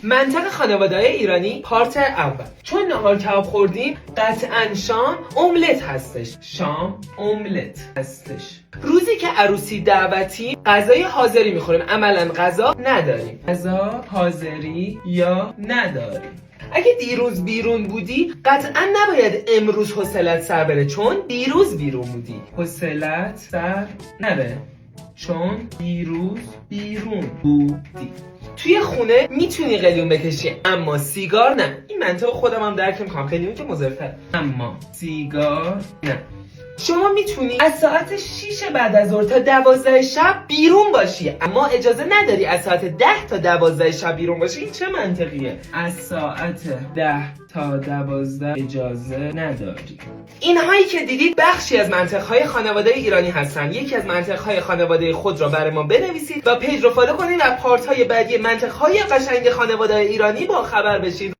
منطق خانواده‌های ایرانی پارت اول. چون نهار کباب خوردیم قطعاً شام املت هستش. شام املت هستش. روزی که عروسی دعوتی غذای حاضری میخوریم، عملاً غذا نداریم. غذا حاضری یا نداریم. اگه دیروز بیرون بودی قطعا نباید امروز حوصلت سر بره، چون دیروز بیرون بودی. حوصلت سر نره چون دیروز بیرون بودی. توی خونه میتونی قلیون بکشی اما سیگار نه. این منطق خودم هم درک میکنم، قلیون که مضرتر، اما سیگار نه. شما میتونی از ساعت 6 بعد از ظهر تا 12 شب بیرون باشی، اما اجازه نداری از ساعت 10 تا 12 شب بیرون باشی. این چه منطقیه؟ از ساعت 10 تا 12 اجازه نداری. اینهایی که دیدید بخشی از منطقهای خانواده ایرانی هستن. یکی از منطقهای خانواده خود را برای ما بنویسید و پیج رو فالو کنید و پارت‌های بعدی منطقهای قشنگ خانواده ایرانی با خبر بشید.